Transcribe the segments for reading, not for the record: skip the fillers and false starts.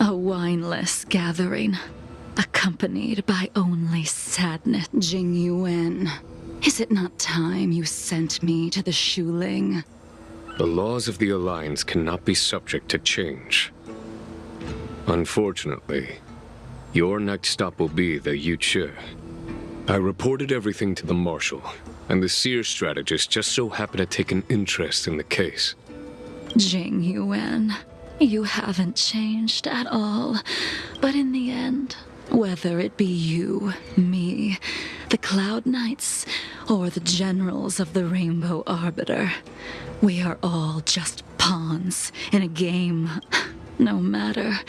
A wineless gathering, accompanied by only sadness. Jing Yuan, is it not time you sent me to the Shuling? The laws of the Alliance cannot be subject to change. Unfortunately, your next stop will be the Yuchi. I reported everything to the Marshal, and the Seer strategist just so happened to take an interest in the case. Jing Yuan, you haven't changed at all. But in the end, whether it be you, me, the Cloud Knights, or the generals of the Rainbow Arbiter, we are all just pawns in a game. No matter.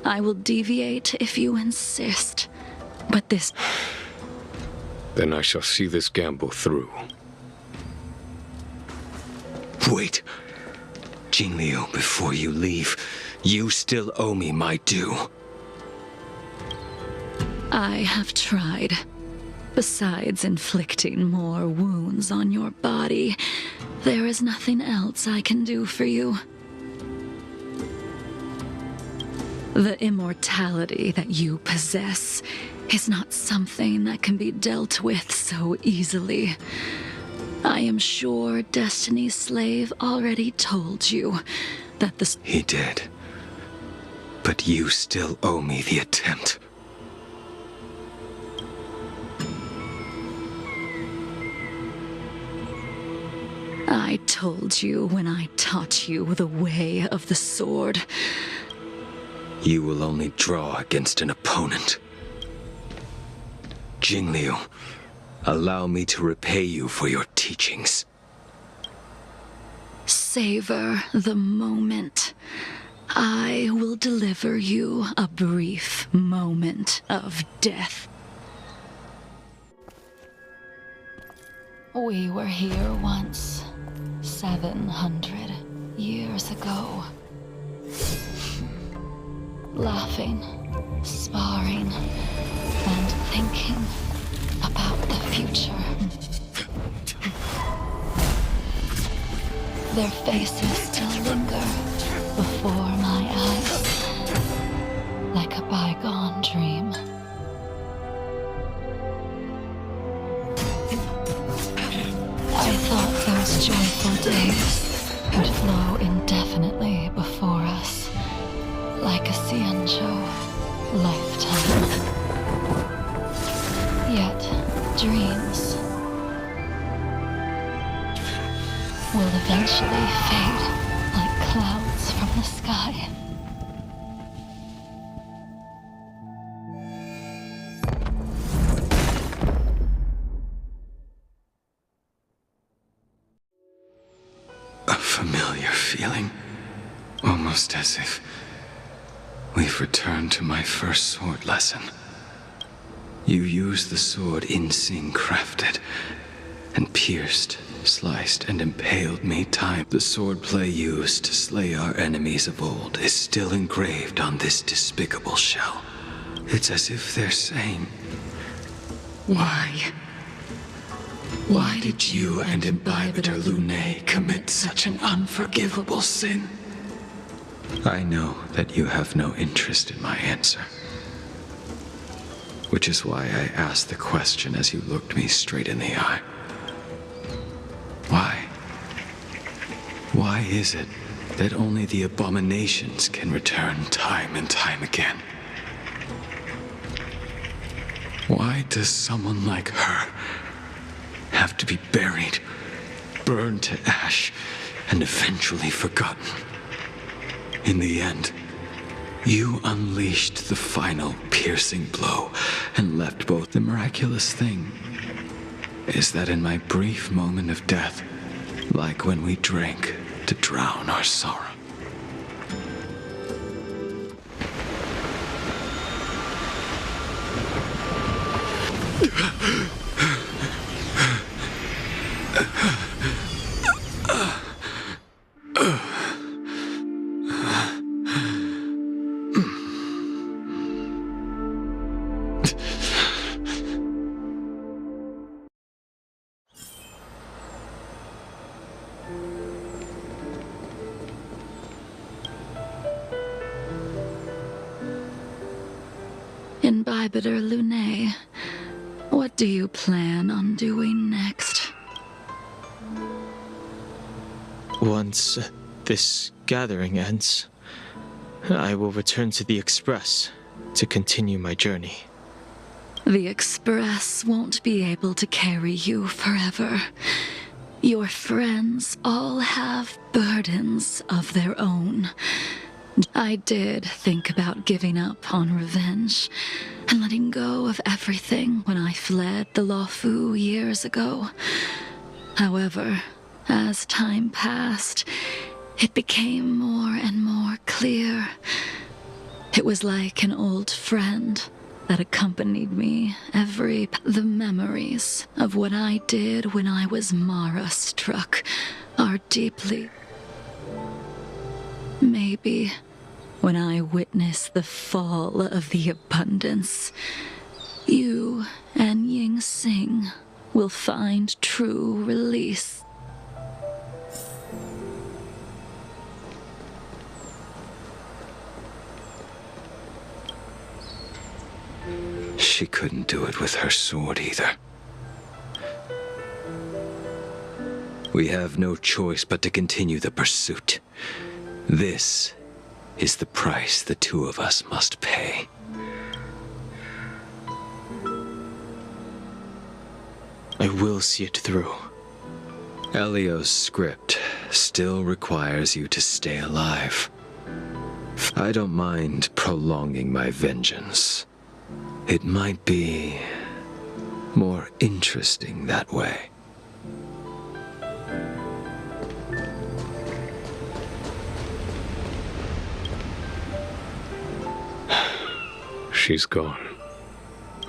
I will deviate if you insist. But this... Then I shall see this gamble through. Wait. Jingliu, before you leave, you still owe me my due. I have tried. Besides inflicting more wounds on your body, there is nothing else I can do for you. The immortality that you possess is not something that can be dealt with so easily. I am sure Destiny's slave already told you that the... He did. But you still owe me the attempt. I told you when I taught you the way of the sword. You will only draw against an opponent. Jingliu, allow me to repay you for your teachings. Savor the moment. I will deliver you a brief moment of death. We were here once, 700 years ago. Laughing, sparring, and thinking about the future. Their faces still linger before my eyes, like a bygone dream. I thought those joyful days would flow indefinitely before us, like a Ciencio lifetime. Yet, dreams will eventually fade like clouds from the sky. A familiar feeling, almost as if we've returned to my first sword lesson. You used the sword Insing crafted, and pierced, sliced, and impaled me time. The swordplay used to slay our enemies of old is still engraved on this despicable shell. It's as if they're saying, Why? Why did you and Imbibitor Lunae commit such an unforgivable sin? I know that you have no interest in my answer. Which is why I asked the question as you looked me straight in the eye. Why? Why is it that only the abominations can return time and time again? Why does someone like her have to be buried, burned to ash, and eventually forgotten? In the end, you unleashed the final piercing blow and left both. The miraculous thing is that in my brief moment of death, like when we drank to drown our sorrow, Imbibitor Lunae, what do you plan on doing next? Once this gathering ends, I will return to the Express to continue my journey. The Express won't be able to carry you forever. Your friends all have burdens of their own. I did think about giving up on revenge and letting go of everything when I fled the Luofu years ago. However, as time passed, it became more and more clear. It was like an old friend that accompanied me the memories of what I did when I was Mara-struck are deeply... Maybe when I witness the fall of the abundance, you and Ying Sing will find true release. she couldn't do it with her sword either. We have no choice but to continue the pursuit. This is the price the two of us must pay. I will see it through. Elio's script still requires you to stay alive. I don't mind prolonging my vengeance. It might be more interesting that way. she's gone.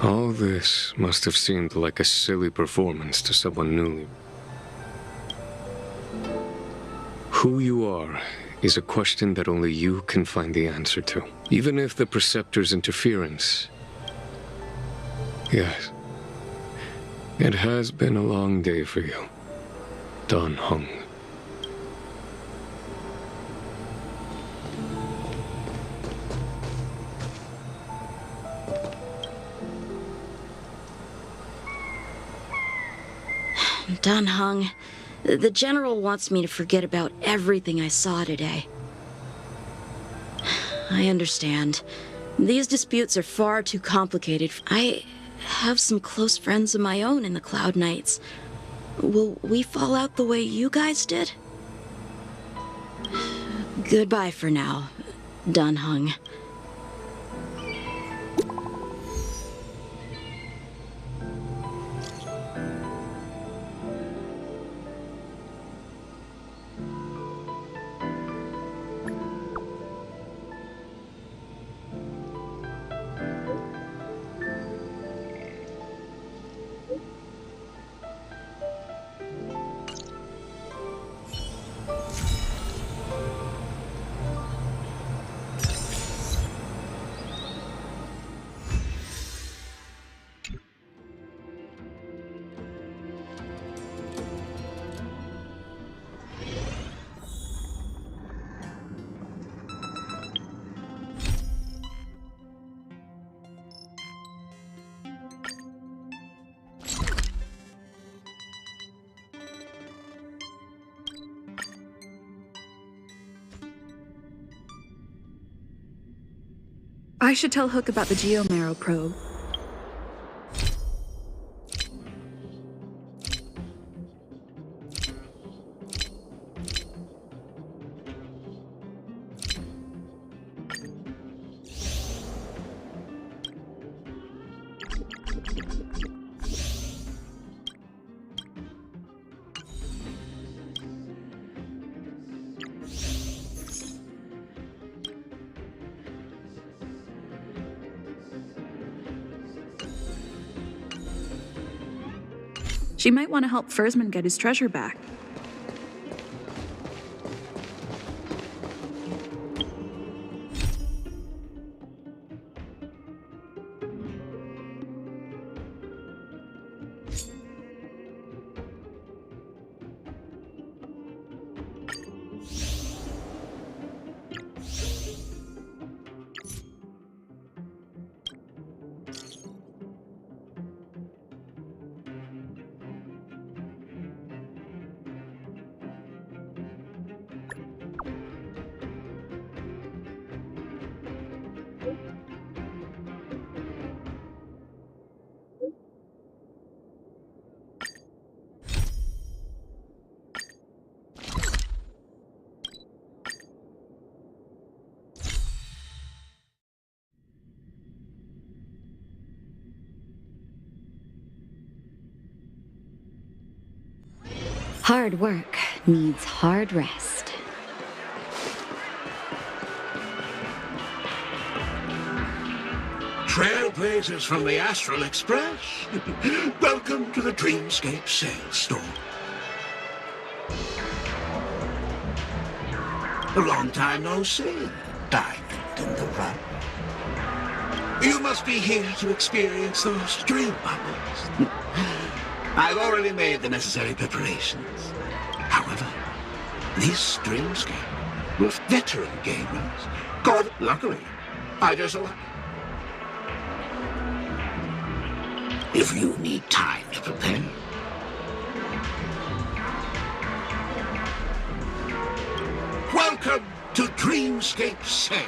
All this must have seemed like a silly performance to someone newly. Who you are is a question that only you can find the answer to. Even if the Preceptor's interference... Yes. It has been a long day for you, Dan Heng. Dan Heng, the General wants me to forget about everything I saw today. I understand. These disputes are far too complicated. I have some close friends of my own in the Cloud Knights. Will we fall out the way you guys did? Goodbye for now, Dan Heng. I should tell Hook about the Geomarrow probe. She might want to help Fursman get his treasure back. Hard work needs hard rest. Trailblazers from the Astral Express. Welcome to the Dreamscape sales store. A long time no see, diamond in the rough. You must be here to experience those dream bubbles. I've already made the necessary preparations. However, this Dreamscape with veteran gamers. God, luckily, I just... If you need time to prepare. Welcome to Dreamscape Sale.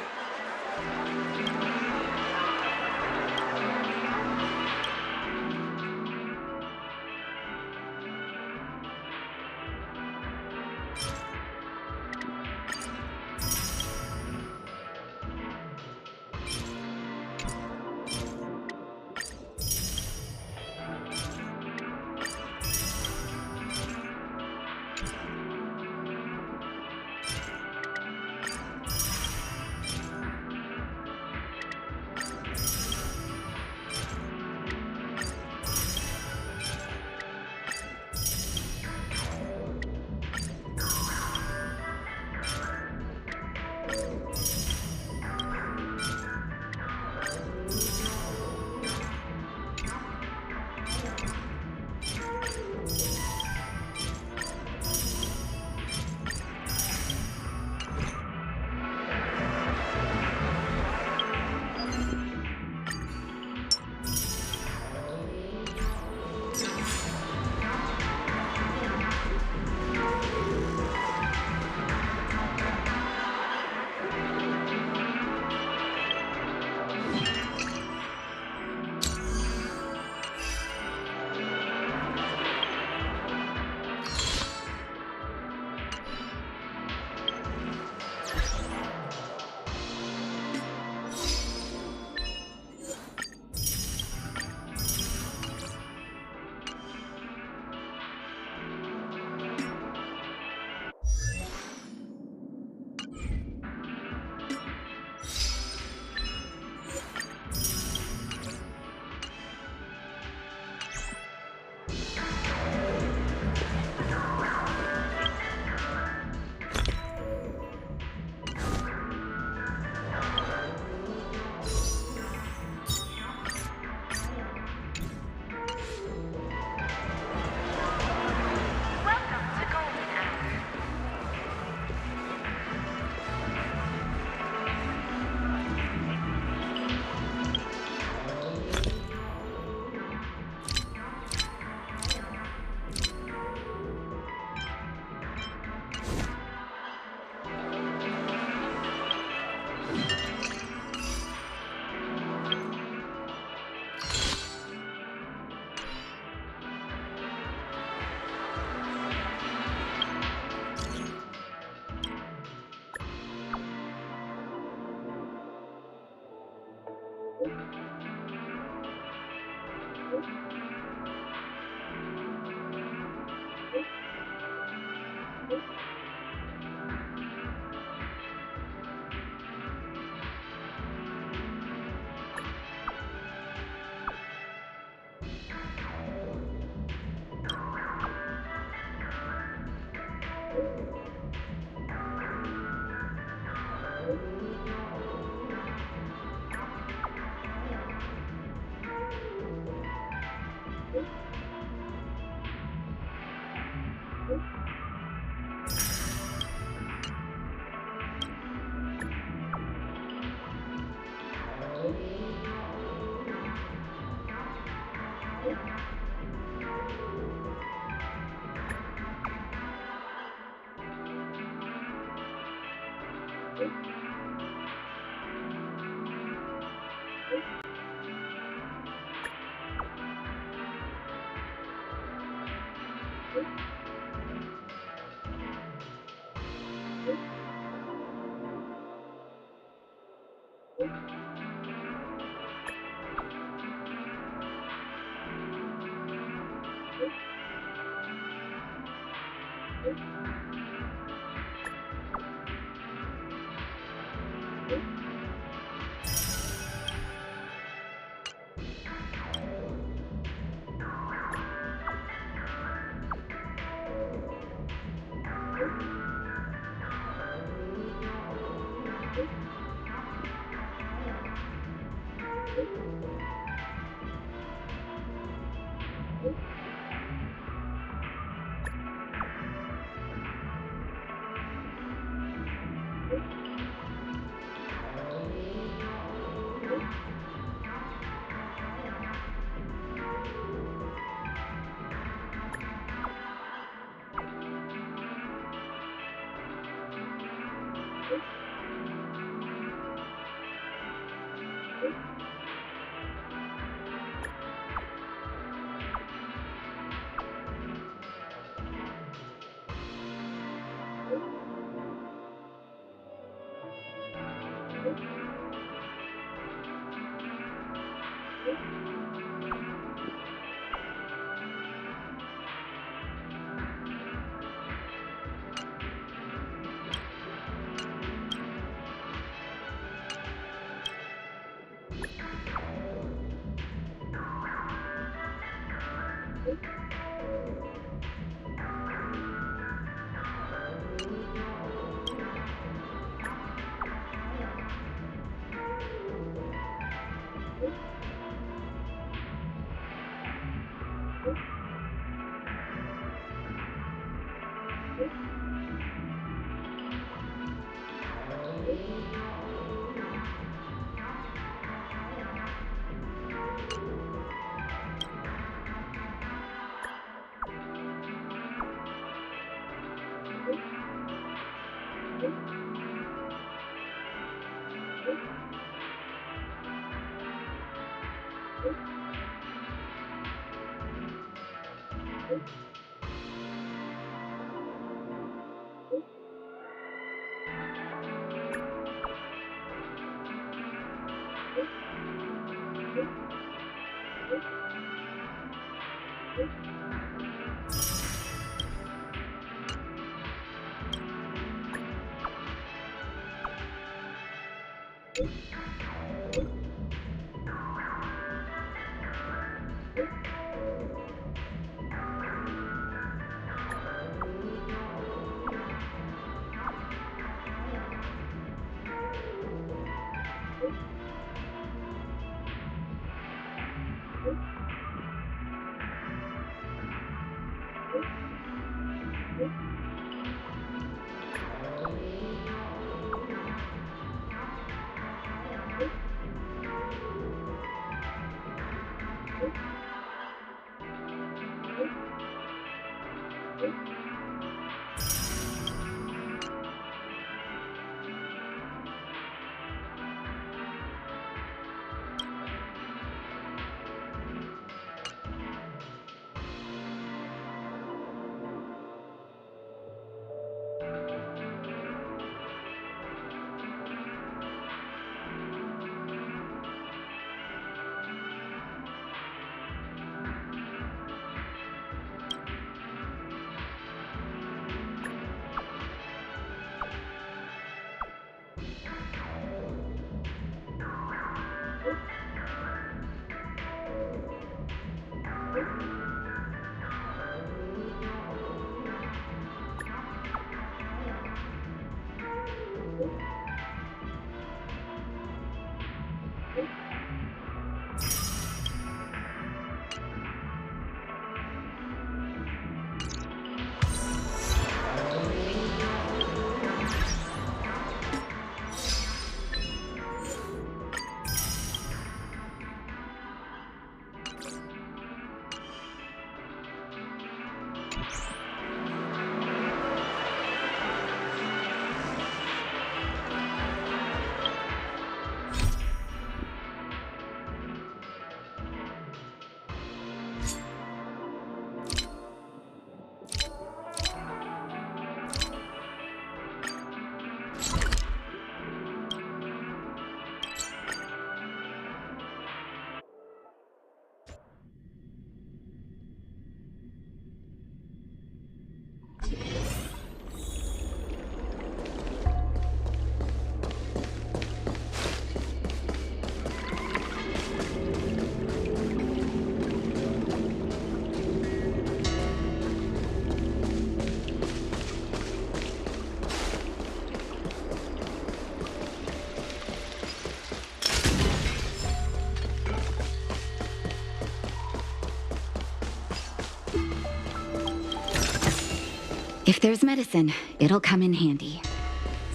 If there's medicine, it'll come in handy.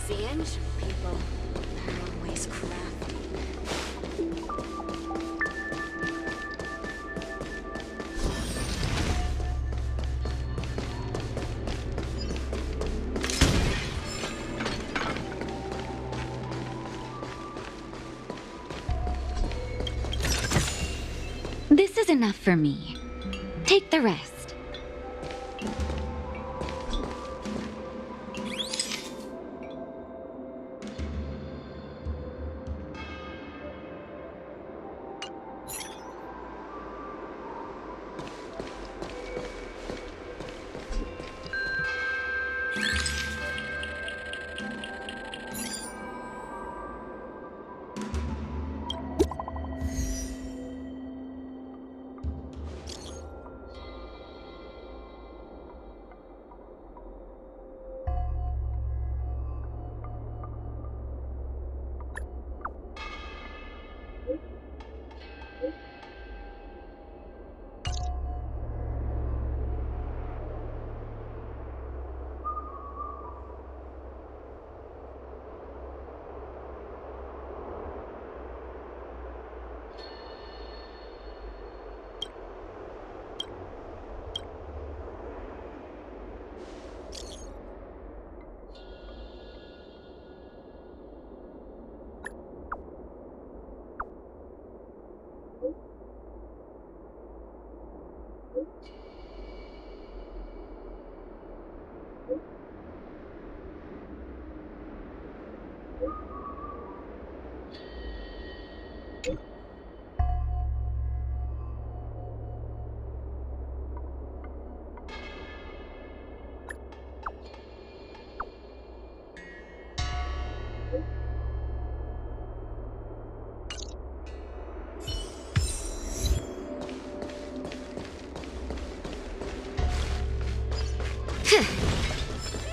The ancient people, they're always crafty. This is enough for me. Take the rest.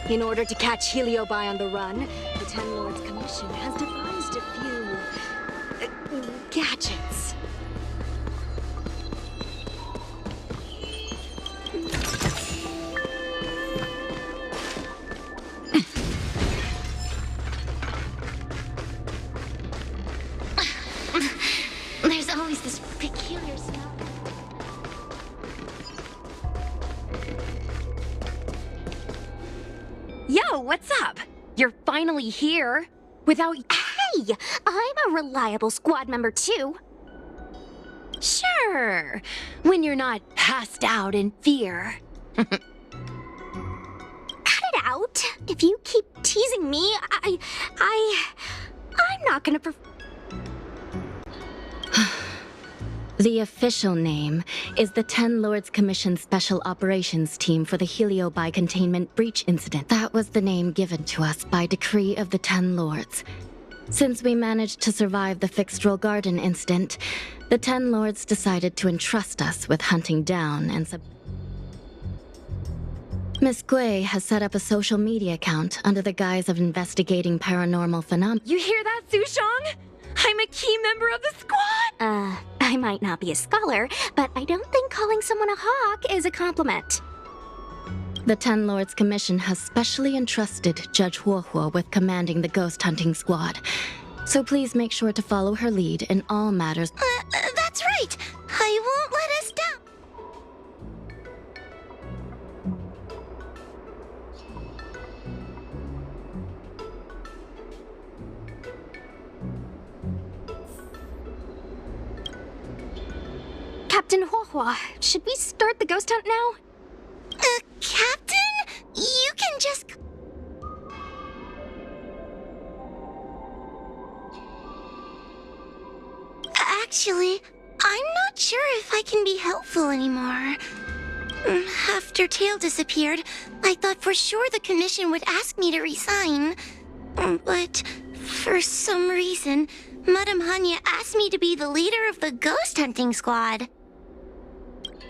In order to catch Heliobi on the run, the Ten Lords Commission has devised a few gadgets. There's always this peculiar smell. Yo, what's up? You're finally here. Without... Hey, I'm a reliable squad member too. Sure. When you're not passed out in fear. Cut it out. If you keep teasing me, I'm not gonna The official name is the Ten Lords Commission Special Operations Team for the Heliobi Containment Breach Incident. That was the name given to us by decree of the Ten Lords. Since we managed to survive the Fixedral Garden incident, the Ten Lords decided to entrust us with hunting down and Miss Gui has set up a social media account under the guise of investigating paranormal phenomena. You hear that, Sushong? I'm a key member of the squad! I might not be a scholar, but I don't think calling someone a hawk is a compliment. The Ten Lords Commission has specially entrusted Judge Huohuo with commanding the ghost hunting squad. So please make sure to follow her lead in all matters. That's right. I won't let us down. Captain Huohuo, should we start the ghost hunt now? Captain? You can just... Actually, I'm not sure if I can be helpful anymore. After Tail disappeared, I thought for sure the commission would ask me to resign. But for some reason, Madame Hanya asked me to be the leader of the ghost hunting squad.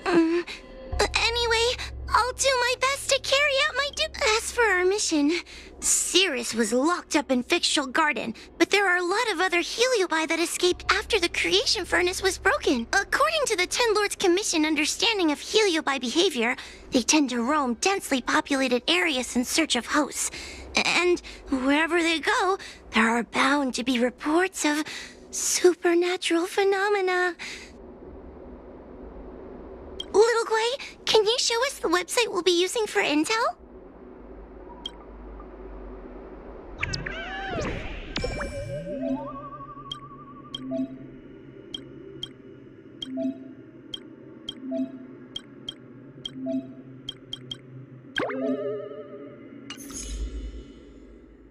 Anyway, I'll do my best to carry out my As for our mission, Cirrus was locked up in Fictional Garden, but there are a lot of other Heliobi that escaped after the creation furnace was broken. According to the Ten Lords Commission understanding of Heliobi behavior, they tend to roam densely populated areas in search of hosts. And wherever they go, there are bound to be reports of supernatural phenomena. Little Gwei, can you show us the website we'll be using for intel?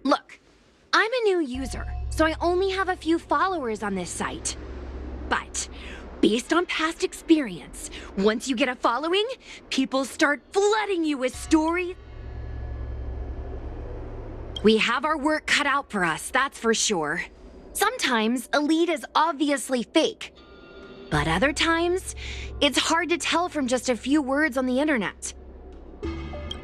Look, I'm a new user, so I only have a few followers on this site. But based on past experience, once you get a following, people start flooding you with stories. We have our work cut out for us, that's for sure. Sometimes a lead is obviously fake, but other times, it's hard to tell from just a few words on the internet.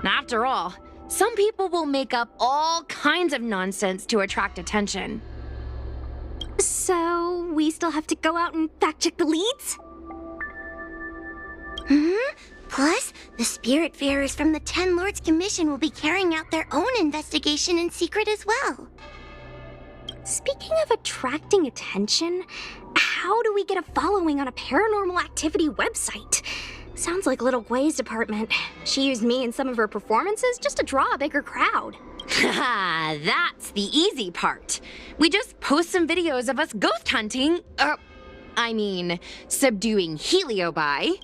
After all, some people will make up all kinds of nonsense to attract attention. So, we still have to go out and fact-check the leads? Plus, the Spiritfarers from the Ten Lords Commission will be carrying out their own investigation in secret as well. Speaking of attracting attention, how do we get a following on a paranormal activity website? Sounds like Little Gwei's department. She used me in some of her performances just to draw a bigger crowd. Haha, that's the easy part. We just post some videos of us ghost hunting, subduing Heliobi.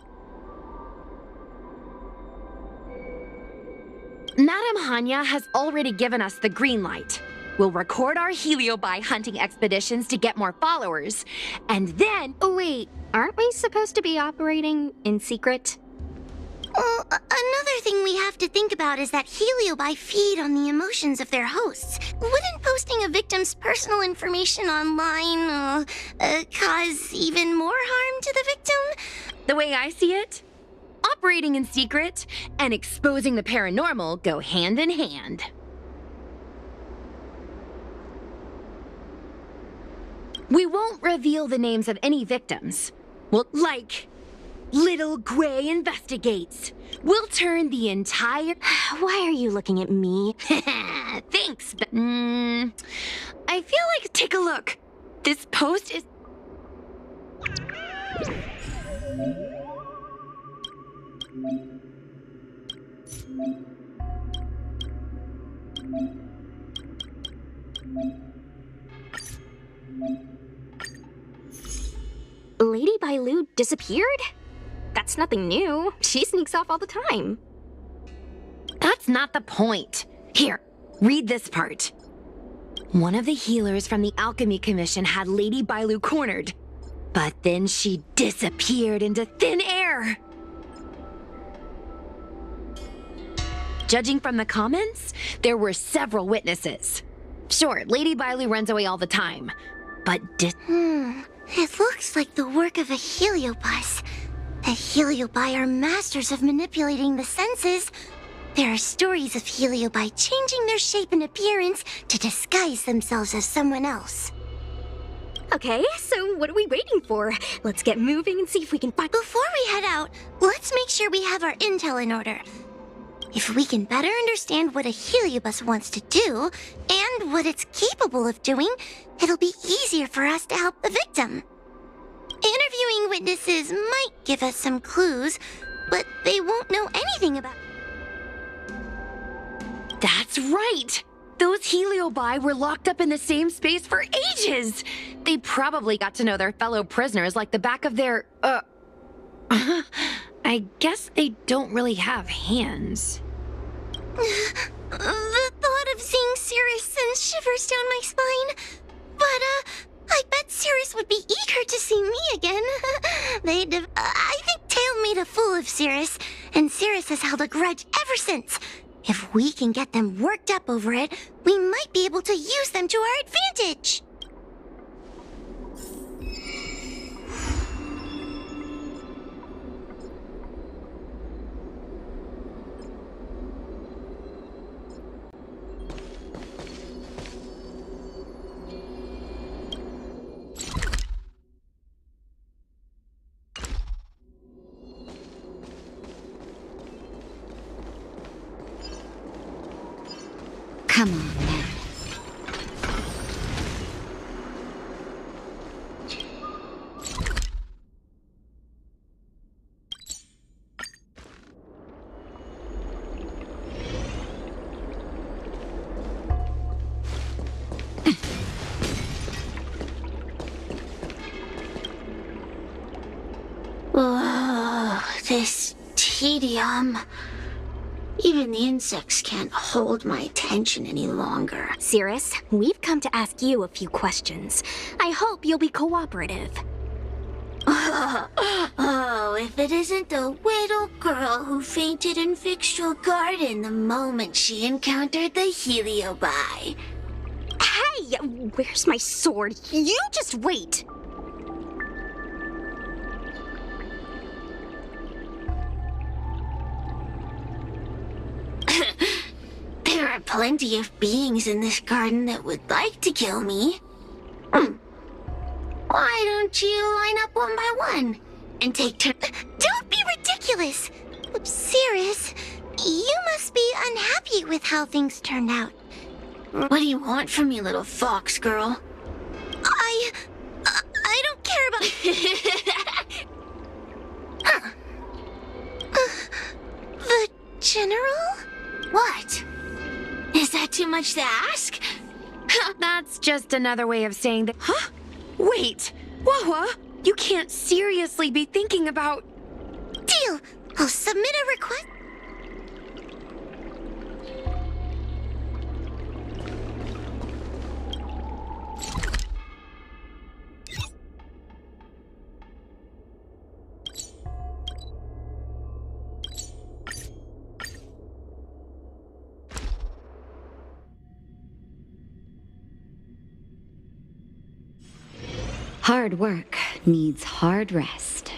Madame Hanya has already given us the green light. We'll record our Heliobi hunting expeditions to get more followers, and then— Oh wait, aren't we supposed to be operating in secret? Well, another thing we have to think about is that Heliobi feed on the emotions of their hosts. Wouldn't posting a victim's personal information online cause even more harm to the victim? The way I see it, operating in secret and exposing the paranormal go hand in hand. We won't reveal the names of any victims. Well, like Little Gwei investigates. We'll turn the entire— Why are you looking at me? Thanks, but I feel like— take a look. This post is— Lady Bailu disappeared? That's nothing new. She sneaks off all the time. That's not the point. Here, read this part. One of the healers from the Alchemy Commission had Lady Bailu cornered, but then she disappeared into thin air. Judging from the comments, there were several witnesses. Sure, Lady Bailu runs away all the time, but It looks like the work of a heliobus. The heliobi are masters of manipulating the senses. There are stories of heliobi changing their shape and appearance to disguise themselves as someone else. Okay, so what are we waiting for? Let's get moving and see if we can find— Before we head out, let's make sure we have our intel in order. If we can better understand what a heliobus wants to do, and what it's capable of doing, it'll be easier for us to help the victim. Interviewing witnesses might give us some clues, but they won't know anything about— That's right! Those heliobi were locked up in the same space for ages! They probably got to know their fellow prisoners like the back of their— I guess they don't really have hands. The thought of seeing Cirrus sends shivers down my spine. But, I bet Cirrus would be eager to see me again. I think Tail made a fool of Cirrus, and Cirrus has held a grudge ever since. If we can get them worked up over it, we might be able to use them to our advantage. Come on, then. Oh, this tedium. Even the insects can't hold my attention any longer. Cirrus, we've come to ask you a few questions. I hope you'll be cooperative. Oh, if it isn't the little girl who fainted in Victual Garden the moment she encountered the Heliobi. Hey, where's my sword? You just wait. There are plenty of beings in this garden that would like to kill me. Why don't you line up one by one and take turns? Don't be ridiculous! Cirrus, you must be unhappy with how things turned out. What do you want from me, little fox girl? I don't care about... Huh. The General? What? Is that too much to ask? That's just another way of saying that. Huh? Wait, Wawa, you can't seriously be thinking about. Deal. I'll submit a request. Hard work needs hard rest.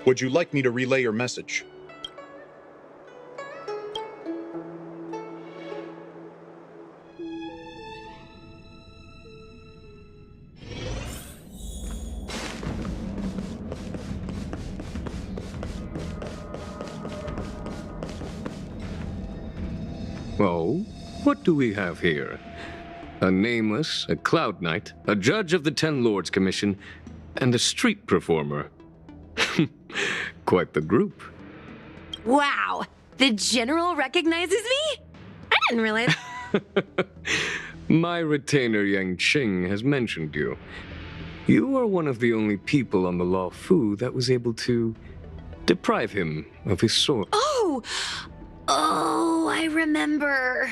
Would you like me to relay your message? Oh, what do we have here? A nameless, a cloud knight, a judge of the Ten Lords Commission, and a street performer. Quite the group. Wow, the General recognizes me? I didn't realize. My retainer Yang Qing has mentioned you. You are one of the only people on the Law Fu that was able to deprive him of his sword. Oh, I remember.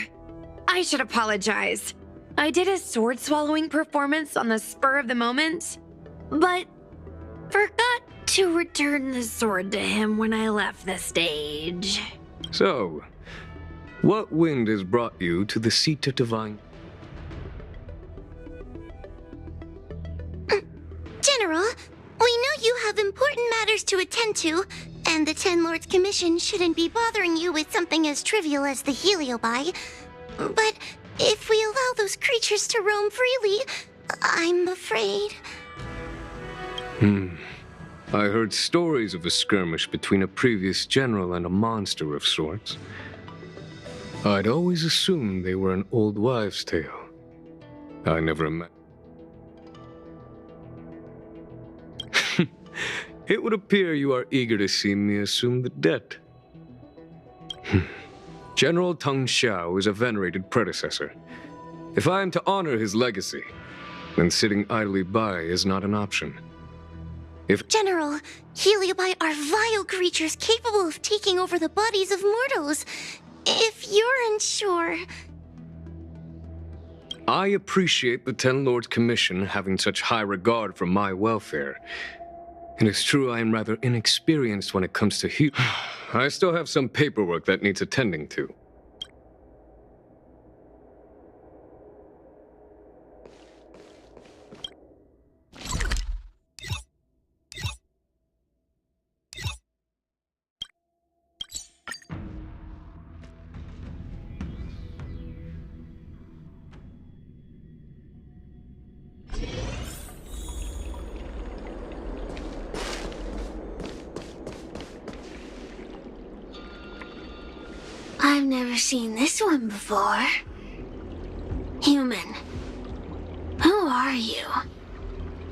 I should apologize. I did a sword swallowing performance on the spur of the moment, but forgot to return the sword to him when I left the stage. So, what wind has brought you to the seat of divine? General, we know you have important matters to attend to, and the Ten Lords Commission shouldn't be bothering you with something as trivial as the Heliobi. But if we allow those creatures to roam freely, I'm afraid... I heard stories of a skirmish between a previous general and a monster of sorts. I'd always assumed they were an old wives' tale. I never imagined. It would appear you are eager to see me assume the debt. General Tang Xiao is a venerated predecessor. If I am to honor his legacy, then sitting idly by is not an option. General, Heliobi are vile creatures capable of taking over the bodies of mortals. If you're unsure... I appreciate the Ten Lords Commission having such high regard for my welfare. It is true I am rather inexperienced when it comes to I still have some paperwork that needs attending to. I've never seen this one before. Human. Who are you?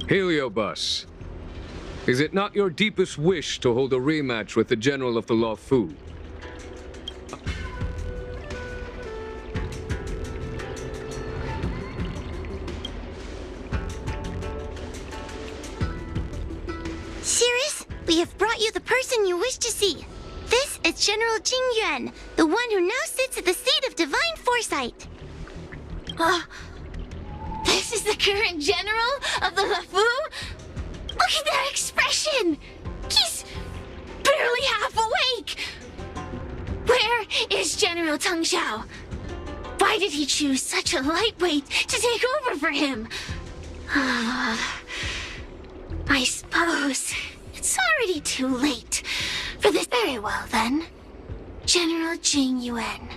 Heliobus, is it not your deepest wish to hold a rematch with the General of the Law Fu? Cirrus, we have brought you the person you wish to see. This is General Jing Yuan, the one who now sits at the seat of divine foresight. This is the current general of the LeFou? Look at that expression! He's barely half awake! Where is General Teng Xiao? Why did he choose such a lightweight to take over for him? I suppose it's already too late for this. Very well, then. General Jing Yuan.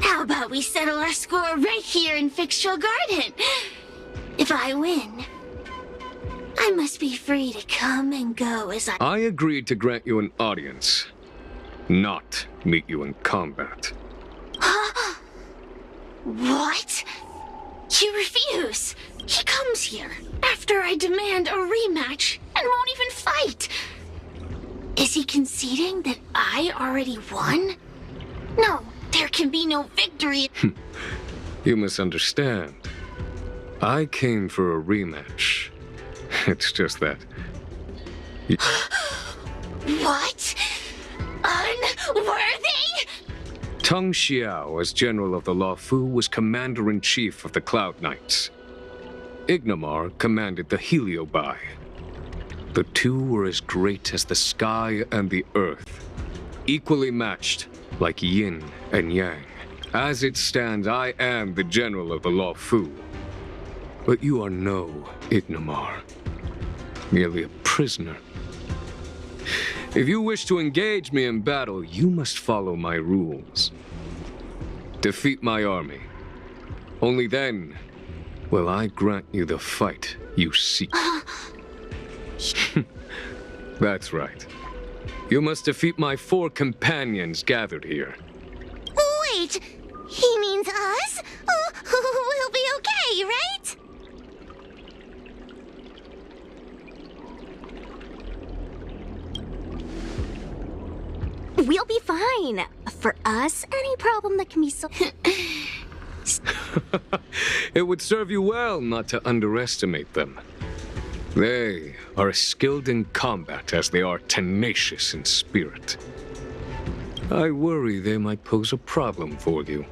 How about we settle our score right here in Fictional Garden? If I win, I must be free to come and go as I agreed to grant you an audience, not meet you in combat. What? You refuse. He comes here after I demand a rematch and won't even fight. Is he conceding that I already won? No, there can be no victory. You misunderstand. I came for a rematch. It's just that. What? Unworthy? Teng Xiao, as General of the LeFou, was Commander-in-Chief of the Cloud Knights. Ignomar commanded the Heliobi. The two were as great as the sky and the earth, equally matched like yin and yang. As it stands, I am the General of the LeFou. But you are no Ignomar, merely a prisoner. If you wish to engage me in battle, you must follow my rules. Defeat my army. Only then will I grant you the fight you seek. That's right. You must defeat my 4 companions gathered here. Wait! He means us? We'll be okay, right? We'll be fine. For us, any problem that can be solved. It would serve you well not to underestimate them. They are as skilled in combat as they are tenacious in spirit. I worry they might pose a problem for you.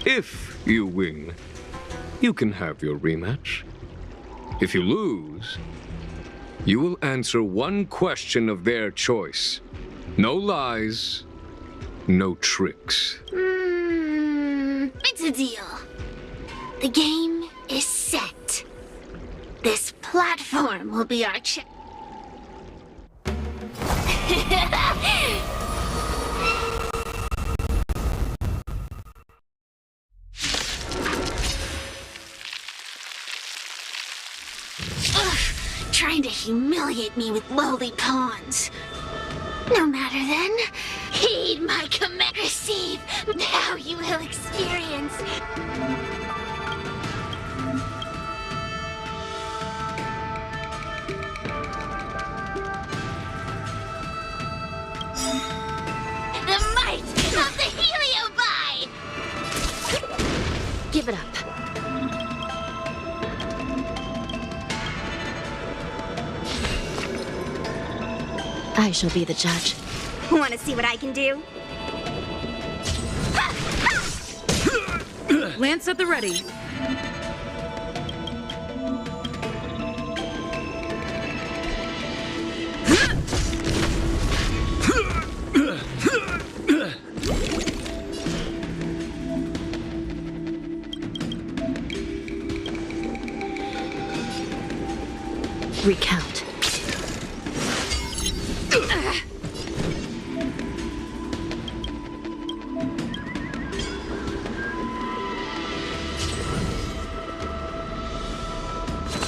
If you win, you can have your rematch. If you lose, you will answer one question of their choice. No lies, no tricks. It's a deal. The game is set. This platform will be our trying to humiliate me with lowly pawns. No matter then. Heed my command. Receive. Now you will experience. The might of the Heliobi! Give it up. I shall be the judge. Want to see what I can do? Lance at the ready. Recount.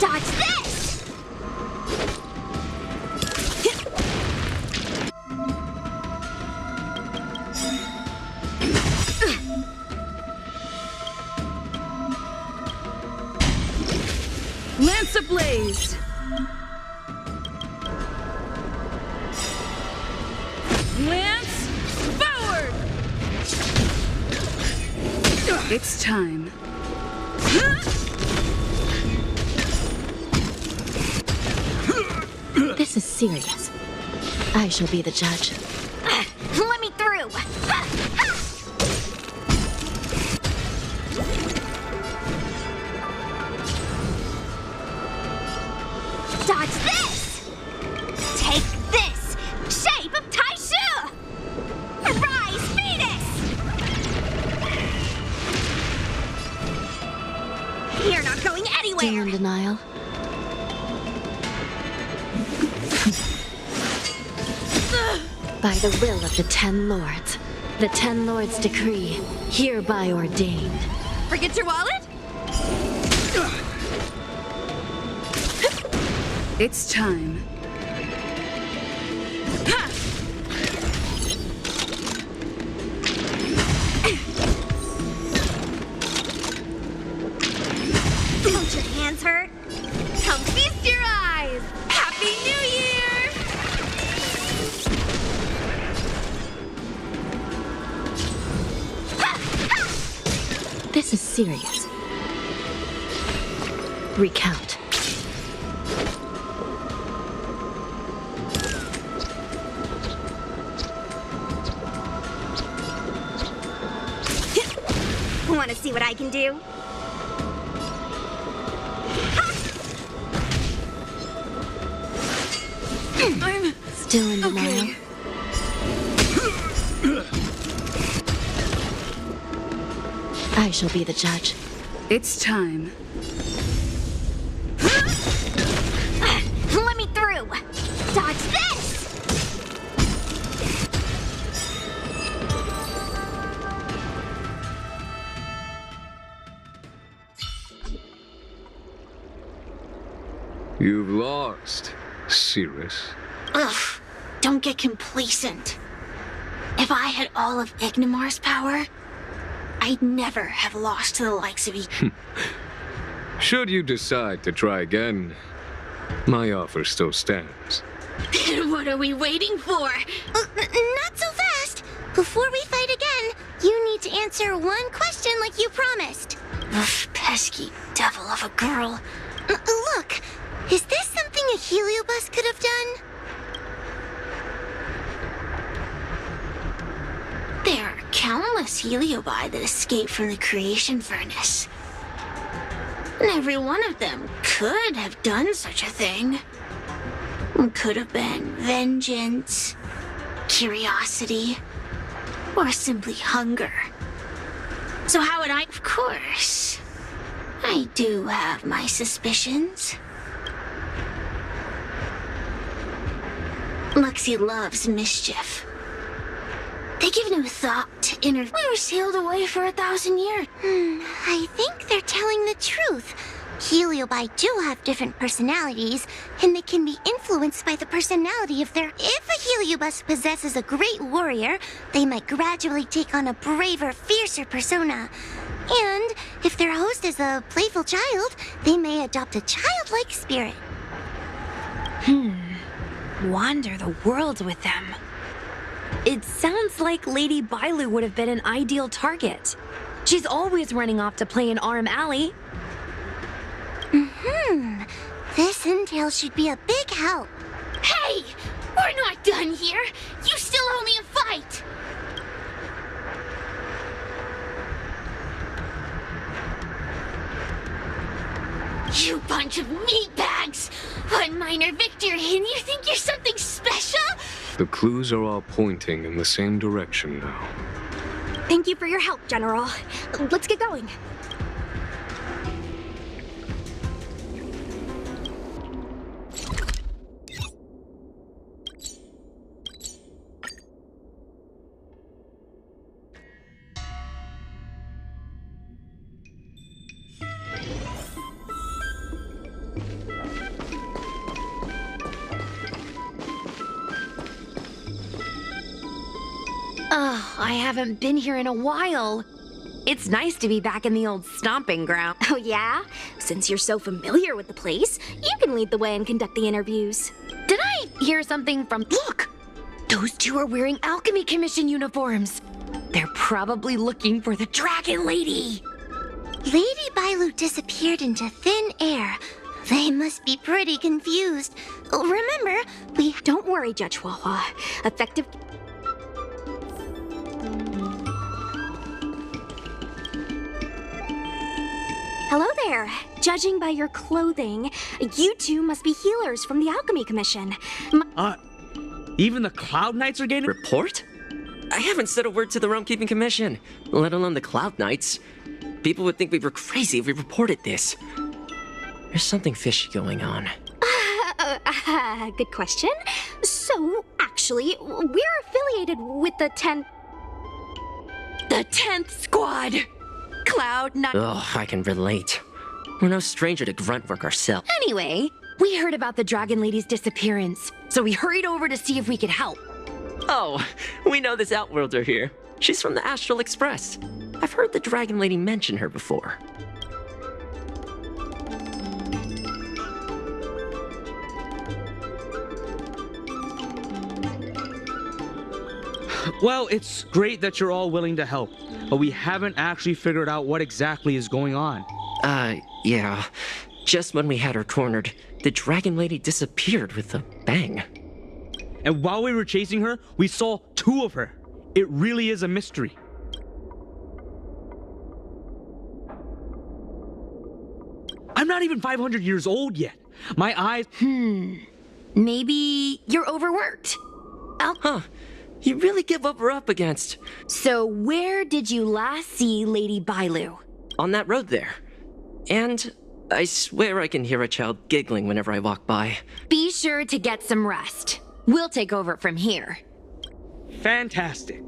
Dodge this! Lance ablaze! Lance forward! It's time. This is serious. I shall be the judge. Let me through! Dodge this! Take this! Shape of Taishu! Rise, Venus! You're not going Still anywhere! in denial? By the will of the 10 Lords, the 10 Lords' decree, hereby ordained. Forget your wallet? It's time. Don't your hands hurt? Come feast your eyes! Happy New Year! This is serious. Recount. Want to see what I can do? I'm Still in denial? okay. I shall be the judge. It's time. Let me through! Dodge this! You've lost, Cirrus. Ugh, don't get complacent. If I had all of Ignimar's power, I'd never have lost to the likes of you. Should you decide to try again, my offer still stands. What are we waiting for? Not so fast. Before we fight again, you need to answer one question like you promised. Ugh, pesky devil of a girl. Look, is this something a Heliobus could have done? There are countless Heliobi that escaped from the creation furnace. And every one of them could have done such a thing. Could have been vengeance, curiosity, or simply hunger. So how would I? Of course, I do have my suspicions. Lexi loves mischief. They give no thought to inner. We were sealed away for 1,000 years. I think they're telling the truth. Heliobi do have different personalities, and they can be influenced by the personality of their... If a Heliobus possesses a great warrior, they might gradually take on a braver, fiercer persona. And if their host is a playful child, they may adopt a childlike spirit. Wander the world with them. It sounds like Lady Bailu would have been an ideal target. She's always running off to play in Arm Alley. This intel should be a big help. Hey! We're not done here! You still owe me a fight! You bunch of meatbags! One minor victory and you think you're something special? The clues are all pointing in the same direction now. Thank you for your help, General. Let's get going. I haven't been here in a while. It's nice to be back in the old stomping ground. Oh yeah? Since you're so familiar with the place, you can lead the way and conduct the interviews. Did I hear something from... Look! Those two are wearing Alchemy Commission uniforms. They're probably looking for the Dragon Lady. Lady Bailu disappeared into thin air. They must be pretty confused. Remember, we... Don't worry, Judge Wawa. Effective... Hello there. Judging by your clothing, you two must be healers from the Alchemy Commission. Even the Cloud Knights are getting... Report? I haven't said a word to the Realm-Keeping Commission, let alone the Cloud Knights. People would think we were crazy if we reported this. There's something fishy going on. Good question. So, actually, we're affiliated with the 10th... The 10th Squad! Cloud Knight... Ugh, I can relate. We're no stranger to grunt work ourselves. Anyway, we heard about the Dragon Lady's disappearance, so we hurried over to see if we could help. Oh, we know this Outworlder here. She's from the Astral Express. I've heard the Dragon Lady mention her before. Well, it's great that you're all willing to help, but we haven't actually figured out what exactly is going on. Yeah. Just when we had her cornered, the Dragon Lady disappeared with a bang. And while we were chasing her, we saw two of her. It really is a mystery. I'm not even 500 years old yet. My eyes... Maybe you're overworked. You really give what we're up against. So where did you last see Lady Bailu? On that road there. And I swear I can hear a child giggling whenever I walk by. Be sure to get some rest. We'll take over from here. Fantastic.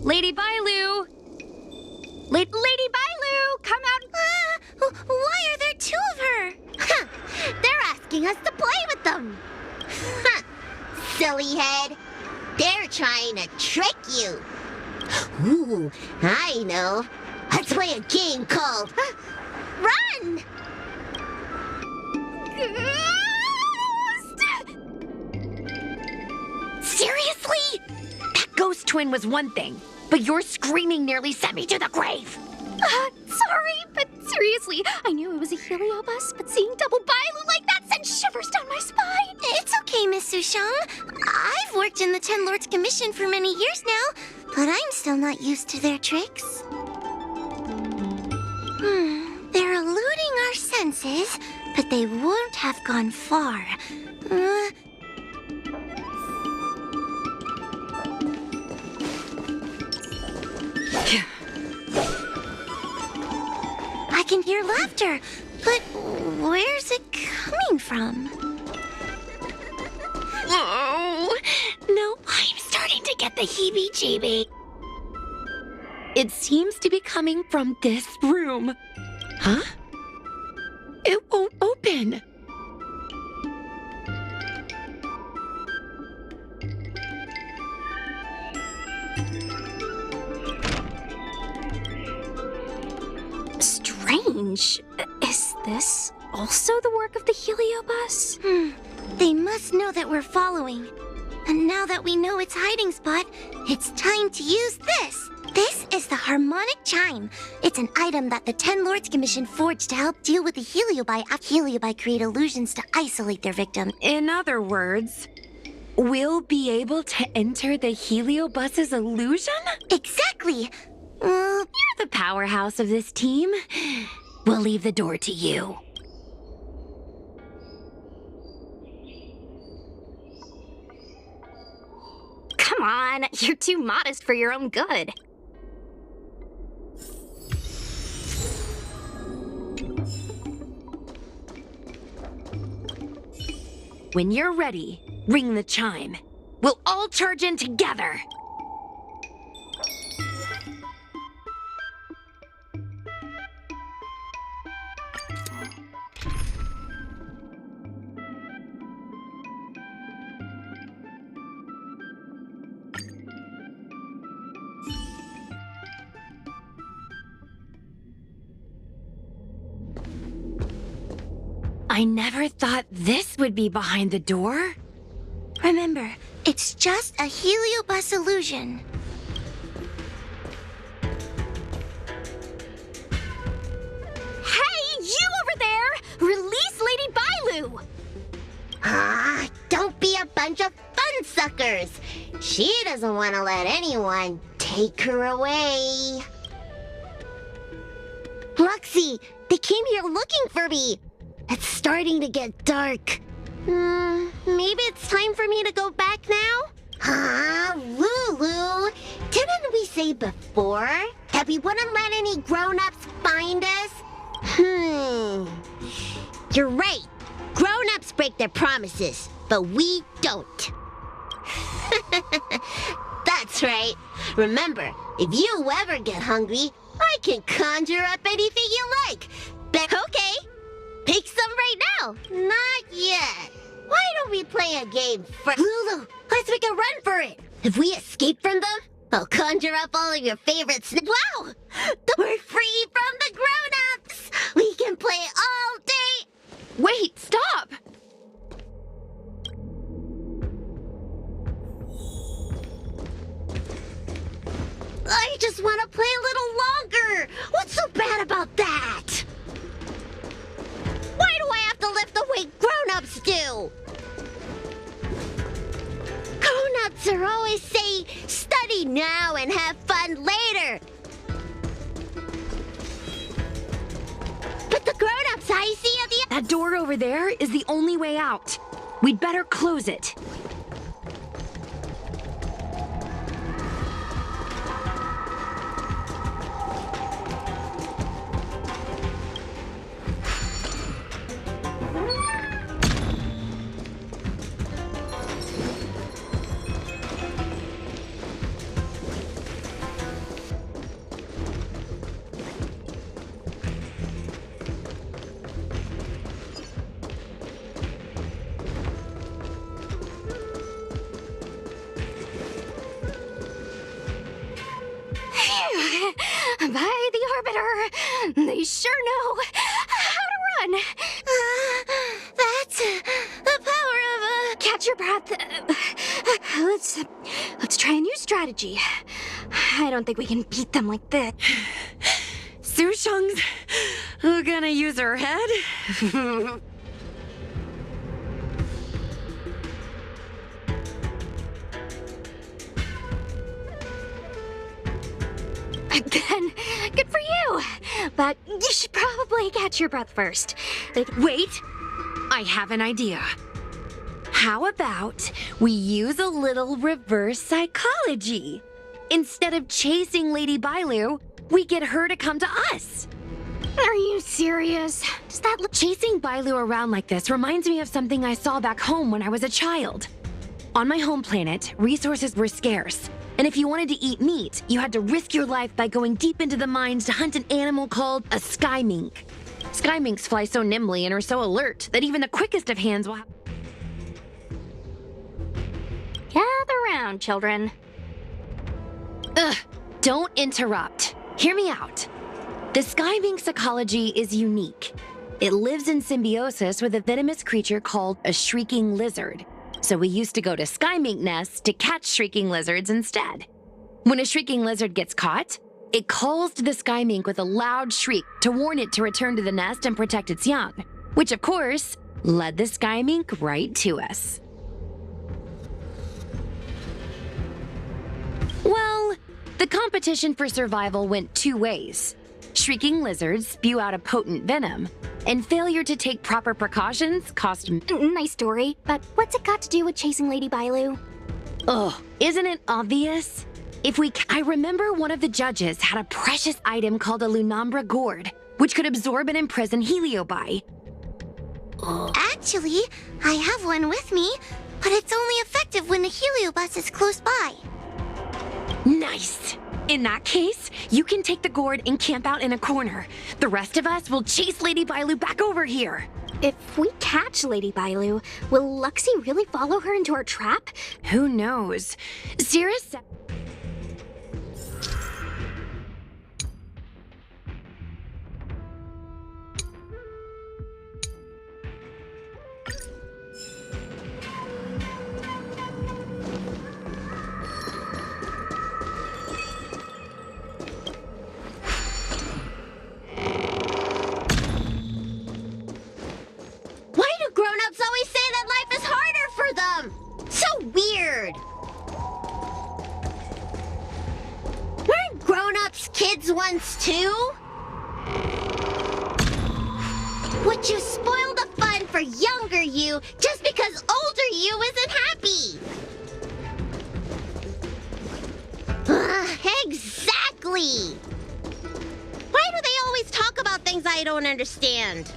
Lady Bailu! Lady Bailu, come out! Why are there two of her? They're asking us to play with them! Silly head! They're trying to trick you! Ooh, I know! Let's play a game called... Run! Seriously? That ghost twin was one thing, but your screaming nearly sent me to the grave! Sorry, but seriously, I knew it was a Heliobus, but seeing double Bailu like that sent shivers down my spine. It's okay, Miss Sushang. I've worked in the Ten Lords Commission for many years now, but I'm still not used to their tricks. They're eluding our senses, but they won't have gone far. I can hear laughter, but where's it coming from? Oh, no, I'm starting to get the heebie-jeebie. It seems to be coming from this room. Huh? It won't open. Strange. Is this also the work of the Heliobus? They must know that we're following. And now that we know its hiding spot, it's time to use this. This is the harmonic chime. It's an item that the Ten Lords Commission forged to help deal with the Heliobi. Heliobi create illusions to isolate their victim. In other words, we'll be able to enter the Heliobus's illusion? Exactly. You're the powerhouse of this team. We'll leave the door to you. Come on, you're too modest for your own good. When you're ready, ring the chime. We'll all charge in together. I never thought this would be behind the door. Remember, it's just a Heliobus illusion. Hey, you over there! Release Lady Bailu! Don't be a bunch of fun suckers. She doesn't want to let anyone take her away. Luxie, they came here looking for me. It's starting to get dark. Maybe it's time for me to go back now? Lulu, didn't we say before that we wouldn't let any grown-ups find us? You're right. Grown-ups break their promises, but we don't. That's right. Remember, if you ever get hungry, I can conjure up anything you like. Okay. Pick some right now. Not yet. Why don't we play a game first? Lulu, let's make a run for it. If we escape from them, I'll conjure up all of your favorite Wow! We're free from the grown-ups. We can play all day. Wait, stop! I just want to play a little longer. What's so bad about that? Why do I have to lift the weight grown-ups do? Grown-ups are always saying, study now and have fun later. But the grown-ups I see at the... That door over there is the only way out. We'd better close it. By the Arbiter, they sure know how to run. That's the power of Catch your breath. Let's try a new strategy. I don't think we can beat them like this. Su Sheng's gonna use her head? Then, good for you. But you should probably catch your breath first. Wait, I have an idea. How about we use a little reverse psychology? Instead of chasing Lady Bailu, we get her to come to us. Are you serious? Chasing Bailu around like this reminds me of something I saw back home when I was a child. On my home planet, resources were scarce. And if you wanted to eat meat, you had to risk your life by going deep into the mines to hunt an animal called a sky mink. Sky minks fly so nimbly and are so alert that even the quickest of hands will have... Gather round, children. Ugh, don't interrupt. Hear me out. The sky mink's ecology is unique. It lives in symbiosis with a venomous creature called a shrieking lizard. So we used to go to sky mink nests to catch shrieking lizards instead. When a shrieking lizard gets caught, it calls to the sky mink with a loud shriek to warn it to return to the nest and protect its young, which of course led the sky mink right to us. Well, the competition for survival went two ways. Shrieking lizards spew out a potent venom, and failure to take proper precautions cost... Nice story, but what's it got to do with chasing Lady Bailu? Ugh, isn't it obvious? I remember one of the judges had a precious item called a Lunambra gourd, which could absorb and imprison Heliobi. Actually, I have one with me, but it's only effective when the heliobus is close by. Nice! In that case, you can take the gourd and camp out in a corner. The rest of us will chase Lady Bailu back over here. If we catch Lady Bailu, will Luxie really follow her into our trap? Who knows? Cirrus said... Grown-ups always say that life is harder for them. So weird. Weren't grown-ups kids once too? Would you spoil the fun for younger you just because older you isn't happy? Exactly. Why do they always talk about things I don't understand?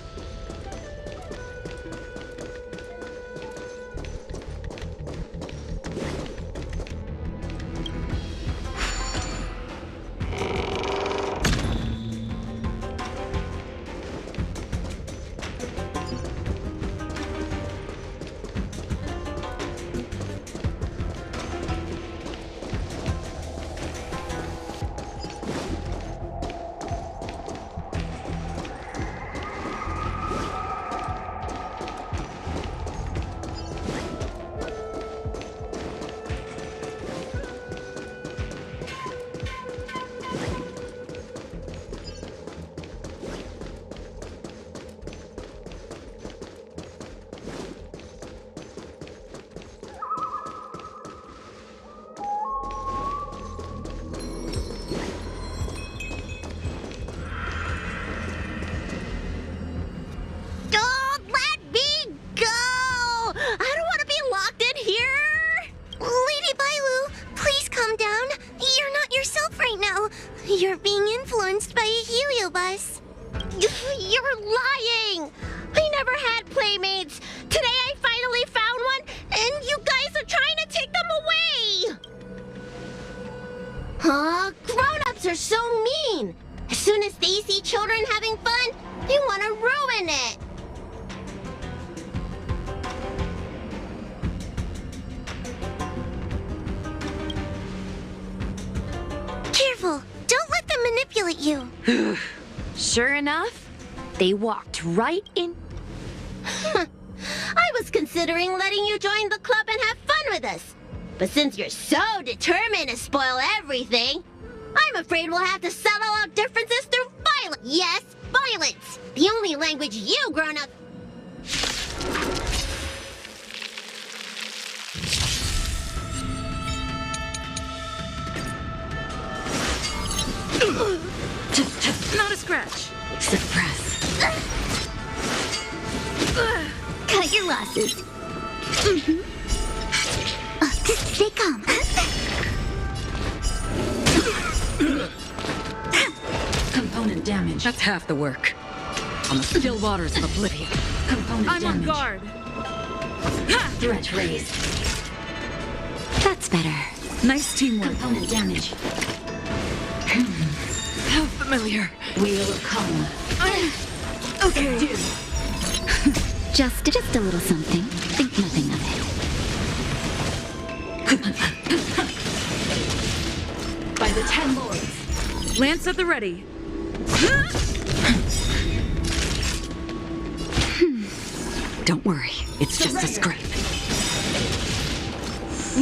You're being influenced by a heliobus. You're lying! I never had playmates. Today I finally found one, and you guys are trying to take them away! Grown-ups are so mean. As soon as they see children having fun, they want to ruin it. Careful. Don't let them manipulate you. Sure enough, they walked right in. I was considering letting you join the club and have fun with us. But since you're so determined to spoil everything, I'm afraid we'll have to settle out differences through violence. Yes, violence. The only language you grown-up... Not a scratch. Suppress. Cut your losses. Stay calm. Component damage. That's half the work. On the still waters of oblivion. Component I'm damage. on guard. Threat raised. That's better. Nice teamwork. Component damage. How familiar. Wheel of karma. Okay. Just a little something. Think nothing of it. By the 10 lords. Lance at the ready. Don't worry, it's just a scrape.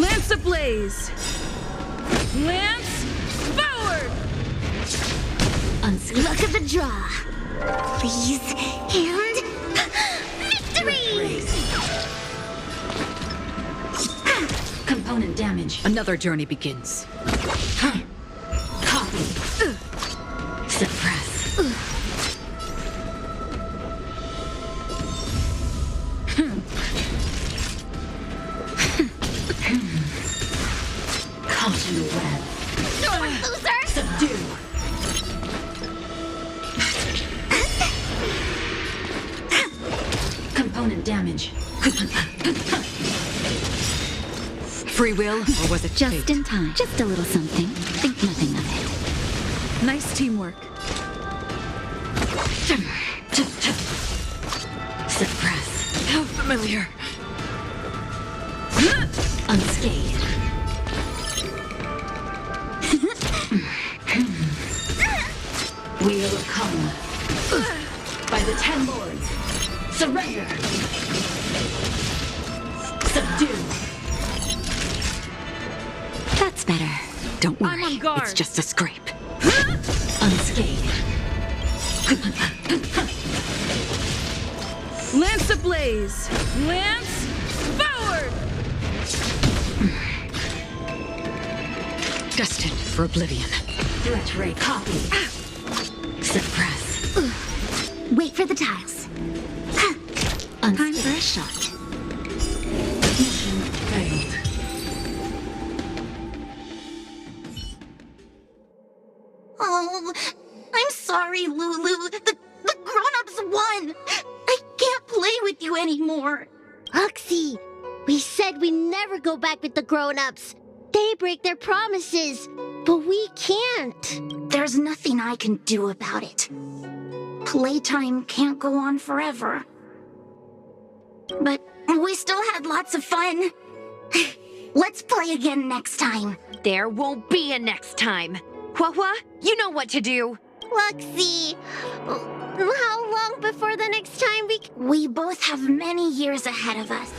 Lance ablaze. Lance forward. Look at the draw. Please, and victory! Component damage. Another journey begins. Copy. Suppress. Caught in the web. Loser! Subdue. Component damage. Free will, or was it Just fate? in time. Just a little something. Think nothing of it. Nice teamwork. Suppress. How familiar. Unscathed. Wheel of karma. By the 10 lords. Surrender. Subdue. That's better. Don't worry. I'm on guard. It's just a scrape. Unscathed. Lance ablaze. Lance forward. Destined for oblivion. Threat ray copy. Suppress. Wait for the tiles. Time for a shot. Mission failed. Oh, I'm sorry, Lulu. The grown-ups won. I can't play with you anymore. Oxy, we said we never go back with the grown-ups. They break their promises, but we can't. There's nothing I can do about it. Playtime can't go on forever. But we still had lots of fun. Let's play again next time. There won't be a next time. Hua, you know what to do. Luxie, how long before the next time We both have many years ahead of us.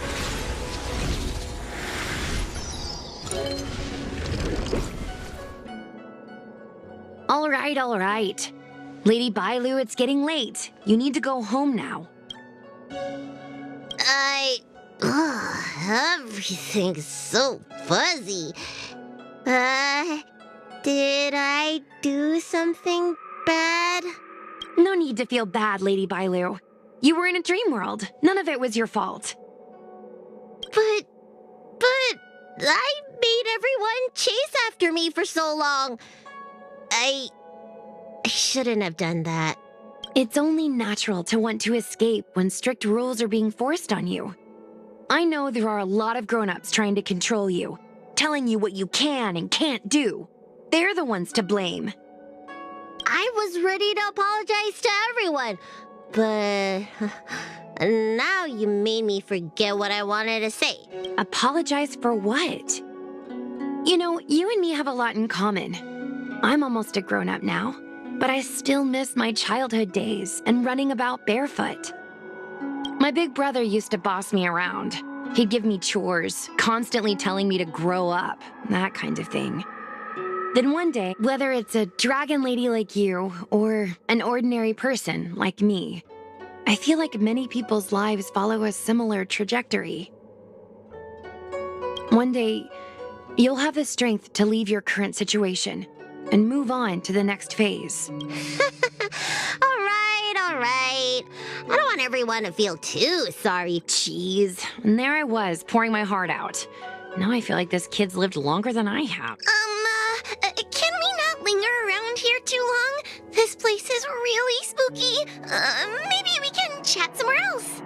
All right. Lady Bailu, it's getting late. You need to go home now. Everything's so fuzzy. Did I do something bad? No need to feel bad, Lady Bailu. You were in a dream world. None of it was your fault. But I made everyone chase after me for so long. I shouldn't have done that. It's only natural to want to escape when strict rules are being forced on you. I know there are a lot of grown-ups trying to control you, telling you what you can and can't do. They're the ones to blame. I was ready to apologize to everyone, but now you made me forget what I wanted to say. Apologize for what? You know, you and me have a lot in common. I'm almost a grown-up now, but I still miss my childhood days and running about barefoot. My big brother used to boss me around. He'd give me chores, constantly telling me to grow up, that kind of thing. Then one day, whether it's a dragon lady like you or an ordinary person like me, I feel like many people's lives follow a similar trajectory. One day, you'll have the strength to leave your current situation and move on to the next phase. All right. I don't want everyone to feel too sorry. Jeez, and there I was, pouring my heart out. Now I feel like this kid's lived longer than I have. Can we not linger around here too long? This place is really spooky. Maybe we can chat somewhere else.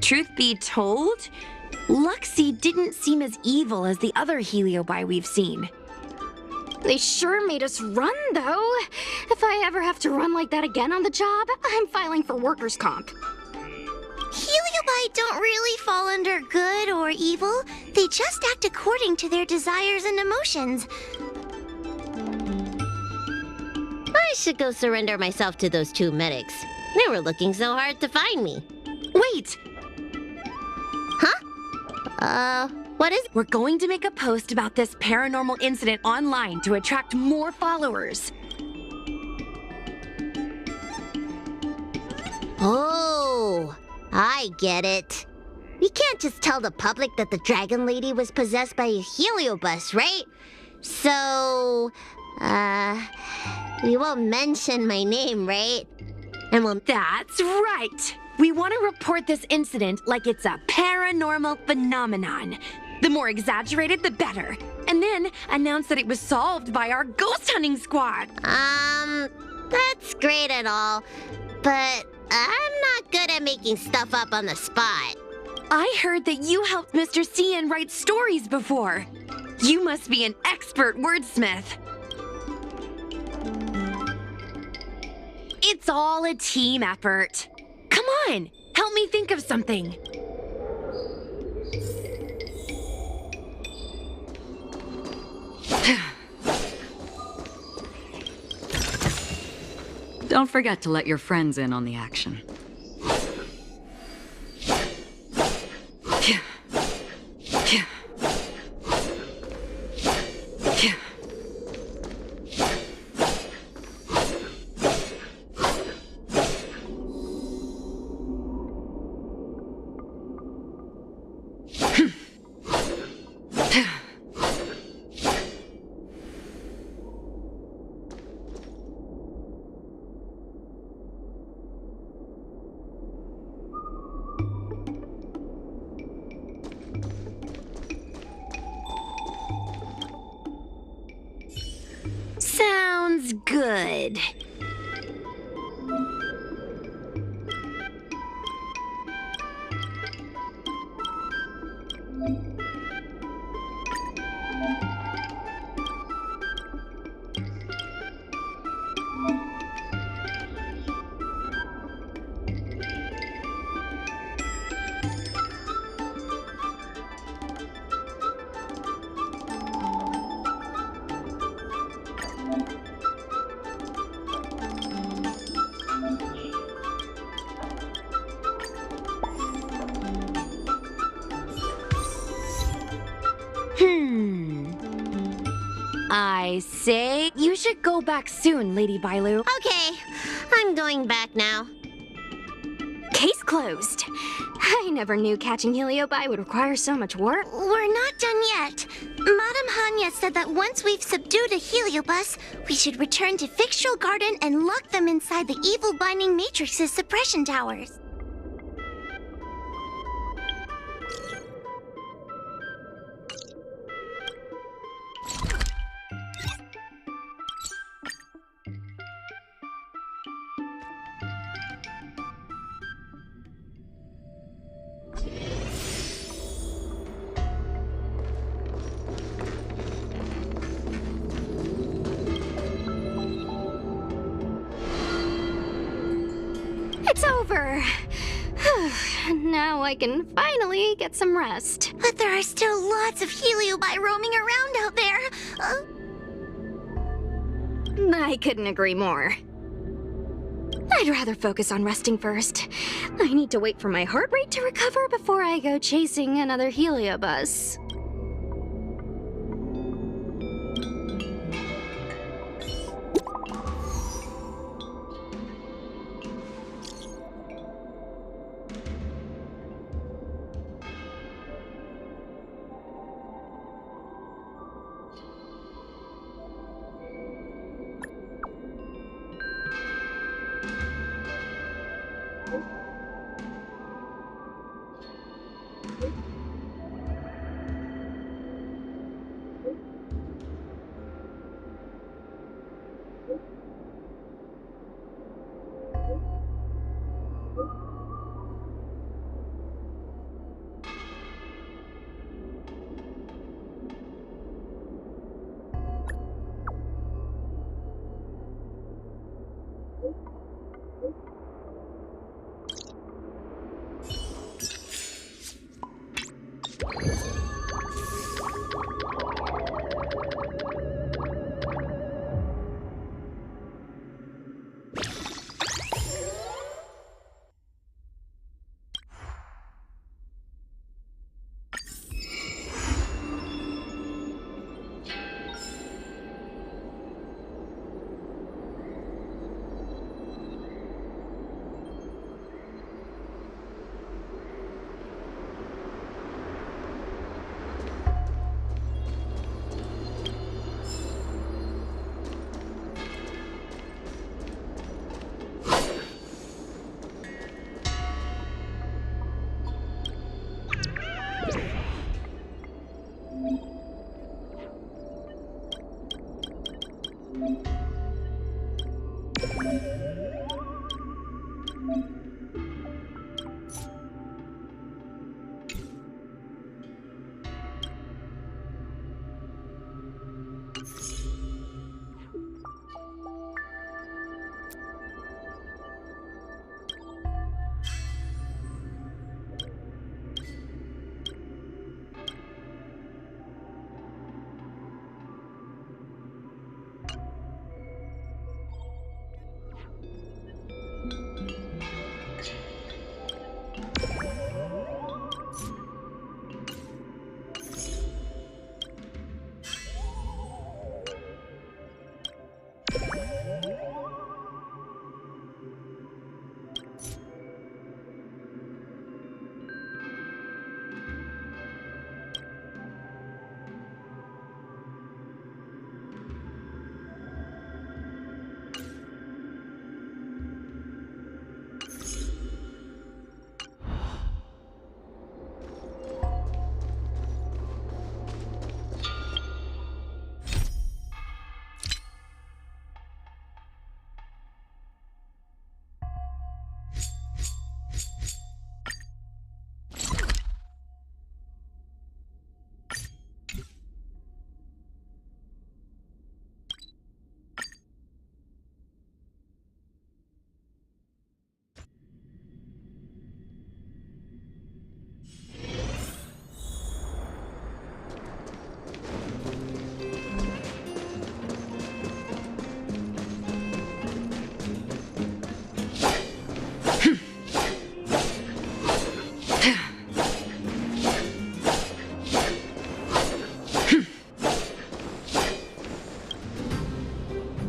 Truth be told, Luxie didn't seem as evil as the other Heliobi we've seen. They sure made us run, though. If I ever have to run like that again on the job, I'm filing for workers' comp. Heliobi don't really fall under good or evil. They just act according to their desires and emotions. I should go surrender myself to those two medics. They were looking so hard to find me. Wait! Huh? What is... We're going to make a post about this paranormal incident online to attract more followers. Oh, I get it. We can't just tell the public that the dragon lady was possessed by a heliobus, right? So, we won't mention my name, right? And we'll... That's right! We want to report this incident like it's a paranormal phenomenon. The more exaggerated, the better. And then announce that it was solved by our ghost hunting squad. That's great and all, but I'm not good at making stuff up on the spot. I heard that you helped Mr. Cian write stories before. You must be an expert wordsmith. It's all a team effort. Come on, help me think of something. Don't forget to let your friends in on the action. Sounds good. I say you should go back soon, Lady Bailu. Okay, I'm going back now. Case closed. I never knew catching Heliobi would require so much work. We're not done yet. Madame Hanya said that once we've subdued a heliobus, we should return to Fixtural Garden and lock them inside the evil binding matrix's suppression towers. It's over. Now I can finally get some rest. But there are still lots of Heliobi roaming around out there. I couldn't agree more. I'd rather focus on resting first. I need to wait for my heart rate to recover before I go chasing another heliobus.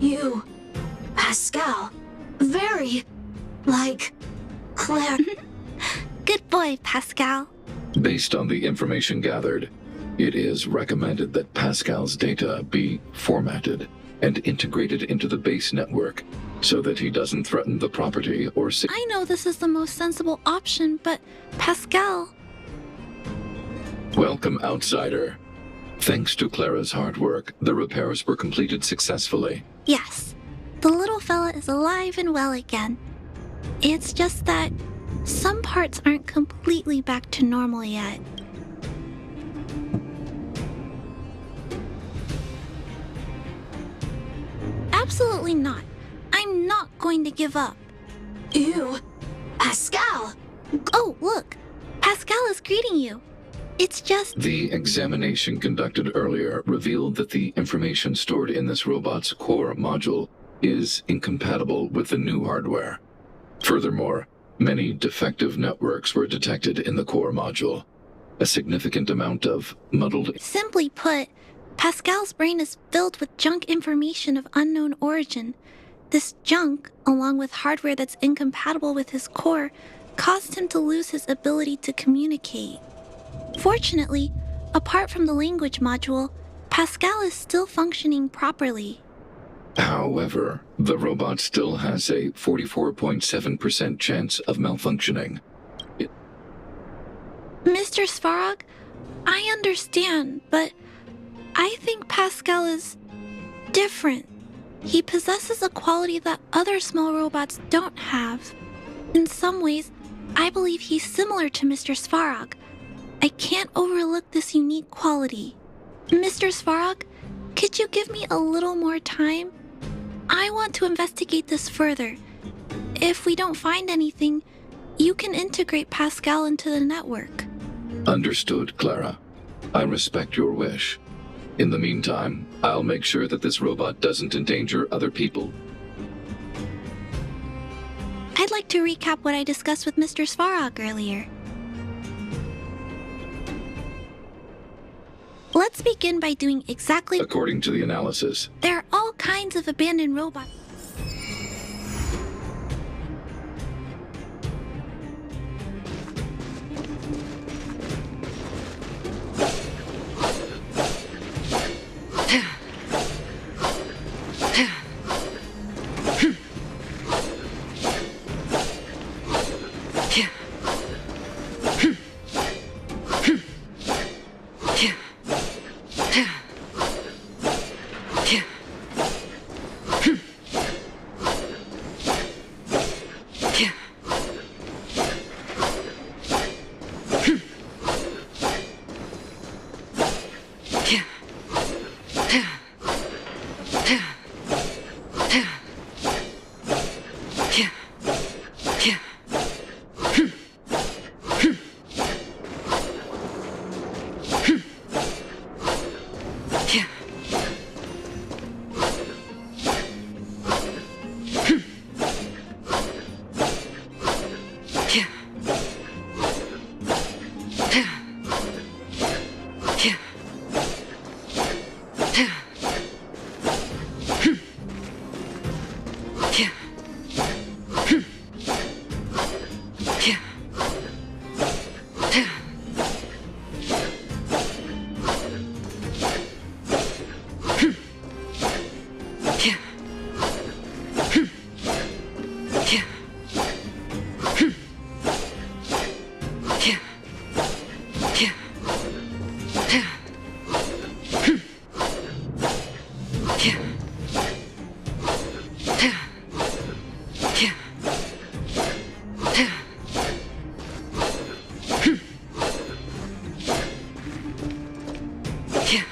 You, Pascal, very like Claire. Good boy, Pascal. Based on the information gathered, it is recommended that Pascal's data be formatted and integrated into the base network so that he doesn't threaten the property or I know this is the most sensible option, but Pascal... Welcome, outsider. Thanks to Clara's hard work, the repairs were completed successfully. Yes, the little fella is alive and well again. It's just that some parts aren't completely back to normal yet. Absolutely not. I'm not going to give up. Ew, Pascal! Oh, look! Pascal is greeting you. It's just... The examination conducted earlier revealed that the information stored in this robot's core module is incompatible with the new hardware. Furthermore, many defective networks were detected in the core module. A significant amount of muddled... Simply put, Pascal's brain is filled with junk information of unknown origin. This junk, along with hardware that's incompatible with his core, caused him to lose his ability to communicate. Fortunately, apart from the language module, Pascal is still functioning properly. However, the robot still has a 44.7% chance of malfunctioning. Mr. Svarog, I understand, but I think Pascal is different. He possesses a quality that other small robots don't have. In some ways, I believe he's similar to Mr. Svarog. I can't overlook this unique quality. Mr. Svarog, could you give me a little more time? I want to investigate this further. If we don't find anything, you can integrate Pascal into the network. Understood, Clara. I respect your wish. In the meantime, I'll make sure that this robot doesn't endanger other people. I'd like to recap what I discussed with Mr. Svarog earlier. Let's begin by doing exactly... According to the analysis, There are all kinds of abandoned robots. Yeah.